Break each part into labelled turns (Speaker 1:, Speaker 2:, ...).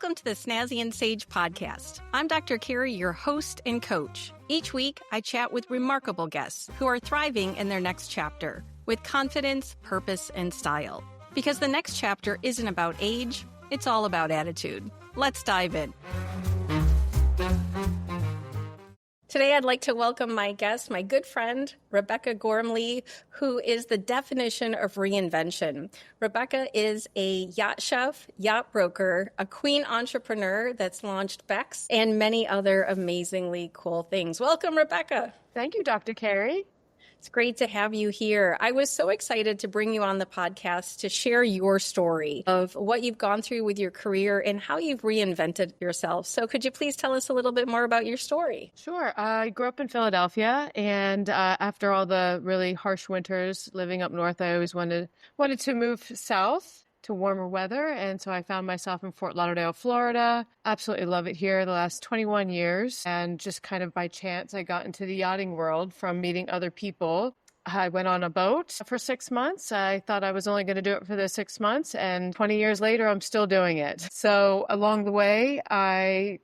Speaker 1: Welcome to the Snazzy Sage Podcast. I'm Dr. Kerry, your host and coach. Each week, I chat with remarkable guests who are thriving in their next chapter with confidence, purpose, and style. Because the next chapter isn't about age, it's all about attitude. Let's dive in. Today, I'd like to welcome my guest, my good friend, Rebecca Gormley, who is the definition of reinvention. Rebecca is a yacht chef, yacht broker, a queen entrepreneur that's launched Bex, and many other amazingly cool things. Welcome, Rebecca.
Speaker 2: Thank you, Dr. Kerry.
Speaker 1: It's great to have you here. I was so excited to bring you on the podcast to share your story of what you've gone through with your career and how you've reinvented yourself. So could you please tell us a little bit more about your story?
Speaker 2: Sure. I grew up in Philadelphia, and after all the really harsh winters living up north, I always wanted to move south to warmer weather. And so I found myself in Fort Lauderdale, Florida. Absolutely love it here the last 21 years. And just kind of by chance, I got into the yachting world from meeting other people. I went on a boat for 6 months. I thought I was only going to do it for the 6 months. And 20 years later, I'm still doing it. So along the way, I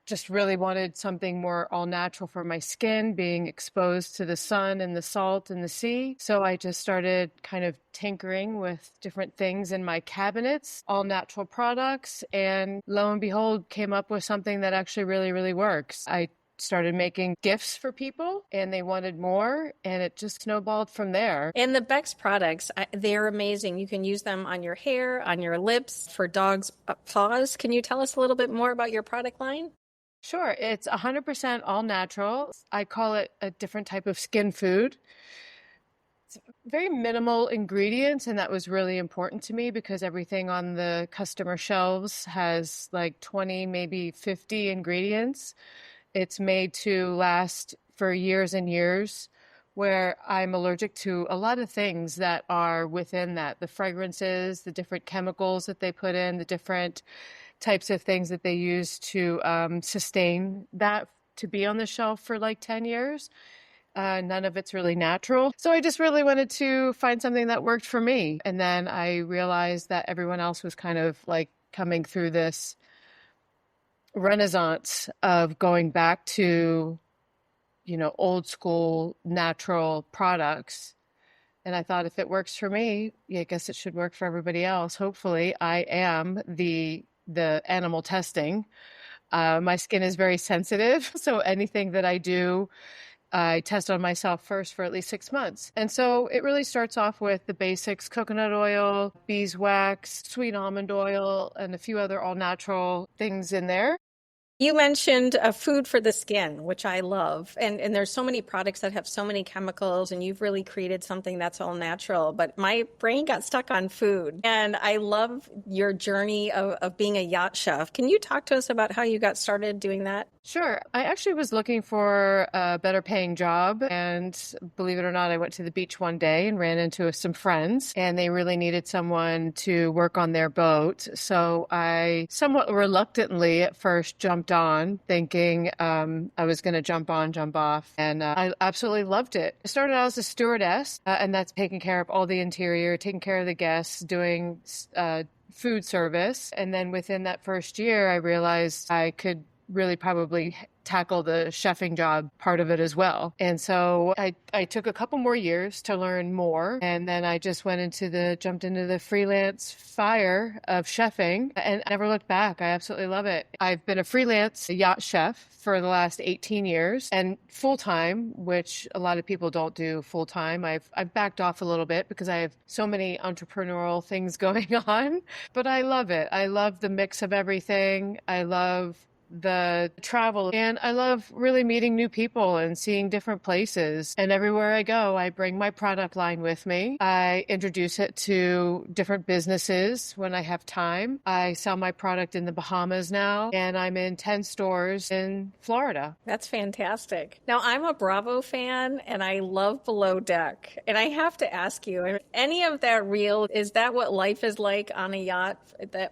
Speaker 2: just really wanted something more all natural for my skin, being exposed to the sun and the salt and the sea. So I just started kind of tinkering with different things in my cabinets, all natural products, and lo and behold, came up with something that actually really, really works. I started making gifts for people and they wanted more, and it just snowballed from there.
Speaker 1: And the Bex products, they're amazing. You can use them on your hair, on your lips, for dogs' paws. Can you tell us a little bit more about your product line?
Speaker 2: Sure. It's 100% all natural. I call it a different type of skin food. It's very minimal ingredients, and that was really important to me because everything on the customer shelves has like 20, maybe 50 ingredients. It's made to last for years and years, where I'm allergic to a lot of things that are within that. The fragrances, the different chemicals that they put in, the different types of things that they use to sustain that to be on the shelf for like 10 years. None of it's really natural. So I just really wanted to find something that worked for me. And then I realized that everyone else was kind of like coming through this renaissance of going back to, old school natural products. And I thought if it works for me, I guess it should work for everybody else. Hopefully I am the animal testing. My skin is very sensitive. So anything that I do, I test on myself first for at least 6 months. And so it really starts off with the basics: coconut oil, beeswax, sweet almond oil, and a few other all natural things in there.
Speaker 1: You mentioned a food for the skin, which I love. And there's so many products that have so many chemicals, and you've really created something that's all natural. But my brain got stuck on food. And I love your journey of being a yacht chef. Can you talk to us about how you got started doing that?
Speaker 2: Sure. I actually was looking for a better paying job. And believe it or not, I went to the beach one day and ran into some friends, and they really needed someone to work on their boat. So I somewhat reluctantly at first jumped on, thinking I was going to jump on, jump off. And I absolutely loved it. I started out as a stewardess, and that's taking care of all the interior, taking care of the guests, doing food service. And then within that first year, I realized I could really probably tackle the chefing job part of it as well. And so I took a couple more years to learn more. And then I just jumped into the freelance fire of chefing and never looked back. I absolutely love it. I've been a freelance yacht chef for the last 18 years and full-time, which a lot of people don't do full-time. I've backed off a little bit because I have so many entrepreneurial things going on, but I love it. I love the mix of everything. I love the travel, and I love really meeting new people and seeing different places. And everywhere I go, I bring my product line with me. I introduce it to different businesses when I have time. I sell my product in the Bahamas now, and I'm in 10 stores in Florida.
Speaker 1: That's fantastic. Now, I'm a Bravo fan, and I love Below Deck. And I have to ask you, any of that real? Is that what life is like on a yacht,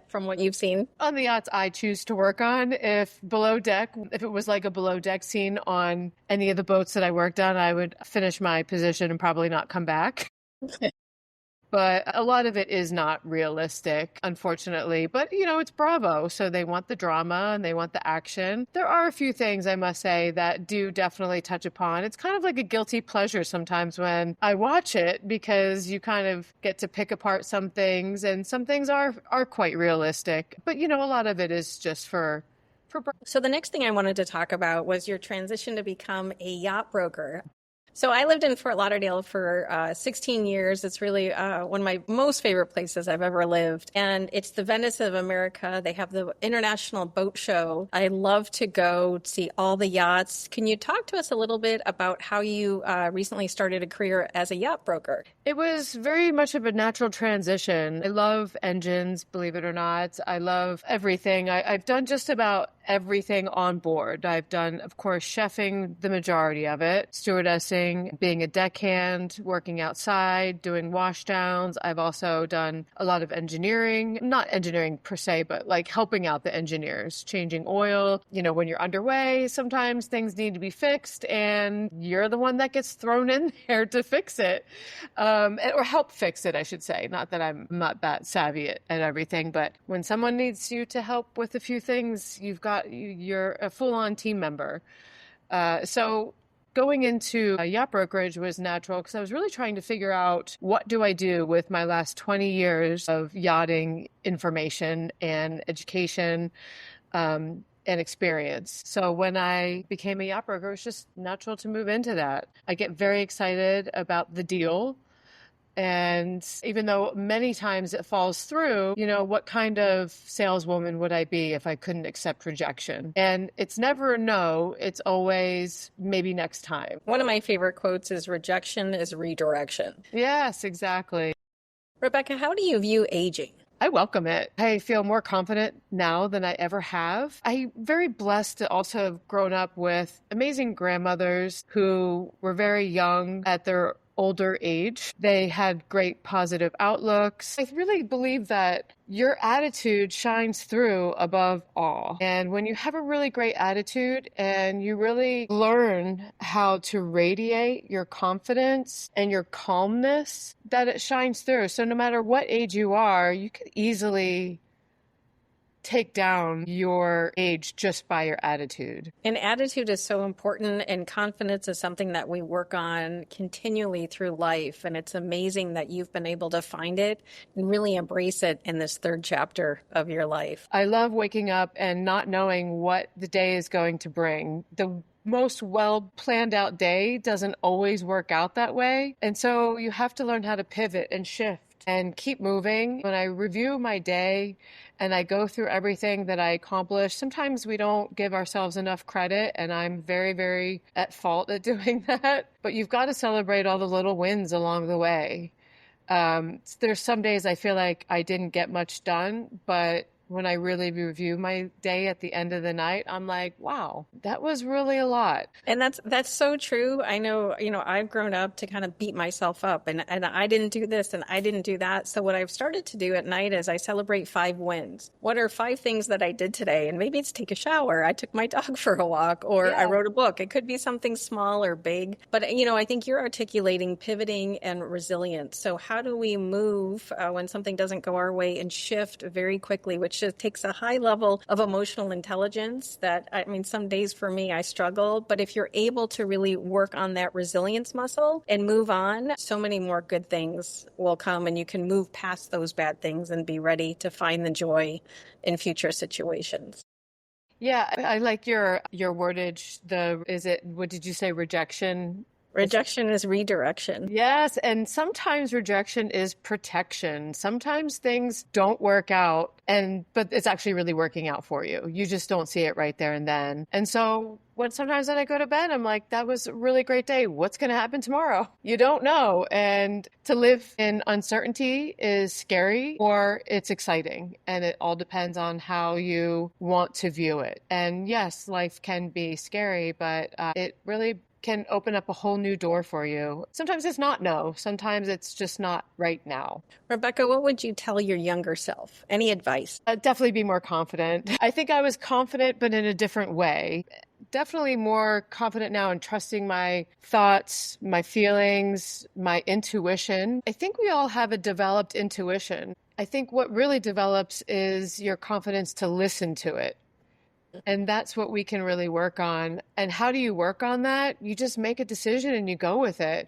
Speaker 1: from what you've seen?
Speaker 2: On the yachts I choose to work on, if it was like a below deck scene on any of the boats that I worked on, I would finish my position and probably not come back. but a lot of it is not realistic, unfortunately. But, it's Bravo, so they want the drama and they want the action. There are a few things, I must say, that do definitely touch upon. It's kind of like a guilty pleasure sometimes when I watch it, because you kind of get to pick apart some things, and some things are quite realistic. But, a lot of it is just for.
Speaker 1: So the next thing I wanted to talk about was your transition to become a yacht broker. So I lived in Fort Lauderdale for 16 years. It's really one of my most favorite places I've ever lived. And it's the Venice of America. They have the International Boat Show. I love to go see all the yachts. Can you talk to us a little bit about how you recently started a career as a yacht broker?
Speaker 2: It was very much of a natural transition. I love engines, believe it or not. I love everything. I've done just about everything on board. I've done, of course, chefing, the majority of it, stewardessing, being a deckhand, working outside, doing washdowns. I've also done a lot of engineering, not engineering per se, but like helping out the engineers, changing oil. When you're underway, sometimes things need to be fixed and you're the one that gets thrown in there to fix it. Or help fix it, I should say. Not that I'm not that savvy at everything, but when someone needs you to help with a few things, you're a full-on team member. So going into a yacht brokerage was natural because I was really trying to figure out, what do I do with my last 20 years of yachting information and education and experience. So when I became a yacht broker, it was just natural to move into that. I get very excited about the deal. And even though many times it falls through, what kind of saleswoman would I be if I couldn't accept rejection? And it's never a no, it's always maybe next time.
Speaker 1: One of my favorite quotes is rejection is redirection.
Speaker 2: Yes, exactly.
Speaker 1: Rebecca, how do you view aging?
Speaker 2: I welcome it. I feel more confident now than I ever have. I'm very blessed to also have grown up with amazing grandmothers who were very young at their older age. They had great positive outlooks. I really believe that your attitude shines through above all. And when you have a really great attitude and you really learn how to radiate your confidence and your calmness, that it shines through. So no matter what age you are, you can easily take down your age just by your attitude.
Speaker 1: And attitude is so important, and confidence is something that we work on continually through life. And it's amazing that you've been able to find it and really embrace it in this third chapter of your life.
Speaker 2: I love waking up and not knowing what the day is going to bring. The most well planned out day doesn't always work out that way. And so you have to learn how to pivot and shift and keep moving. When I review my day and I go through everything that I accomplished, sometimes we don't give ourselves enough credit, and I'm very, very at fault at doing that. But you've got to celebrate all the little wins along the way. There's some days I feel like I didn't get much done, but when I really review my day at the end of the night, I'm like, wow, that was really a lot.
Speaker 1: And that's so true. I know, I've grown up to kind of beat myself up, and I didn't do this and I didn't do that. So what I've started to do at night is I celebrate 5 wins. What are 5 things that I did today? And maybe it's take a shower. I took my dog for a walk, or I wrote a book. It could be something small or big. But, I think you're articulating pivoting and resilience. So how do we move when something doesn't go our way and shift very quickly, which just takes a high level of emotional intelligence that, some days for me, I struggle. But if you're able to really work on that resilience muscle and move on, so many more good things will come, and you can move past those bad things and be ready to find the joy in future situations.
Speaker 2: Yeah, I like your wordage. What did you say, rejection?
Speaker 1: Rejection is redirection.
Speaker 2: Yes, and sometimes rejection is protection. Sometimes things don't work out, but it's actually really working out for you. You just don't see it right there and then. And so sometimes when I go to bed, I'm like, that was a really great day. What's going to happen tomorrow? You don't know. And to live in uncertainty is scary or it's exciting. And it all depends on how you want to view it. And yes, life can be scary, but it really can open up a whole new door for you. Sometimes it's not no. Sometimes it's just not right now.
Speaker 1: Rebecca, what would you tell your younger self? Any advice?
Speaker 2: Definitely be more confident. I think I was confident, but in a different way. definitely more confident now in trusting my thoughts, my feelings, my intuition. I think we all have a developed intuition. I think what really develops is your confidence to listen to it. And that's what we can really work on. And how do you work on that? You just make a decision and you go with it.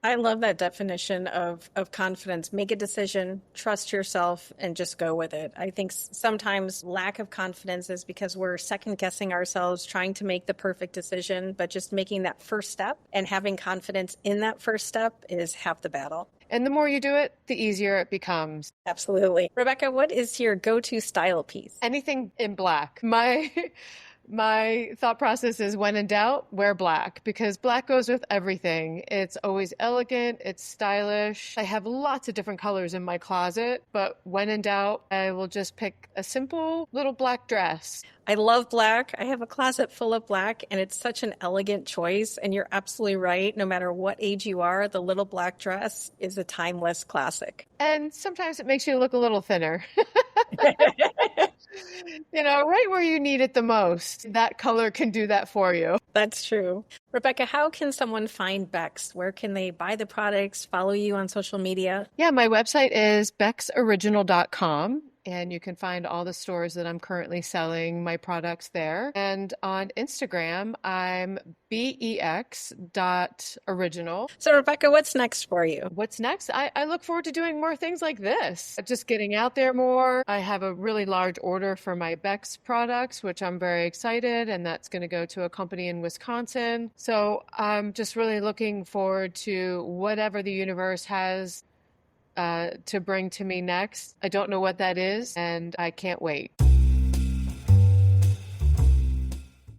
Speaker 1: I love that definition of confidence. Make a decision, trust yourself, and just go with it. I think sometimes lack of confidence is because we're second guessing ourselves, trying to make the perfect decision, but just making that first step and having confidence in that first step is half the battle.
Speaker 2: And the more you do it, the easier it becomes.
Speaker 1: Absolutely. Rebecca, what is your go-to style piece?
Speaker 2: Anything in black. My thought process is when in doubt, wear black, because black goes with everything. It's always elegant. It's stylish. I have lots of different colors in my closet, but when in doubt, I will just pick a simple little black dress.
Speaker 1: I love black. I have a closet full of black, and it's such an elegant choice. And you're absolutely right. No matter what age you are, the little black dress is a timeless classic.
Speaker 2: And sometimes it makes you look a little thinner. Right where you need it the most. That color can do that for you.
Speaker 1: That's true. Rebecca, how can someone find Bex? Where can they buy the products, follow you on social media?
Speaker 2: Yeah, my website is bexoriginal.com. And you can find all the stores that I'm currently selling my products there. And on Instagram, I'm bex.original.
Speaker 1: So Rebecca, what's next for you?
Speaker 2: What's next? I look forward to doing more things like this. Just getting out there more. I have a really large order for my Bex products, which I'm very excited. And that's going to go to a company in Wisconsin. So I'm just really looking forward to whatever the universe has to bring to me next. I don't know what that is, and I can't wait.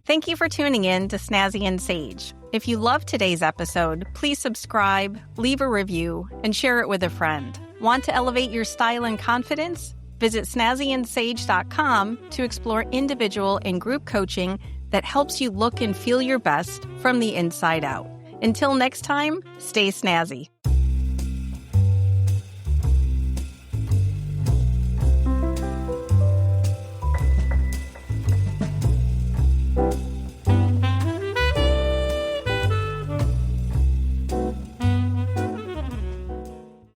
Speaker 1: Thank you for tuning in to Snazzy Sage. If you loved today's episode, please subscribe, leave a review, and share it with a friend. Want to elevate your style and confidence? Visit snazzyandSage.com to explore individual and group coaching that helps you look and feel your best from the inside out. Until next time, stay snazzy.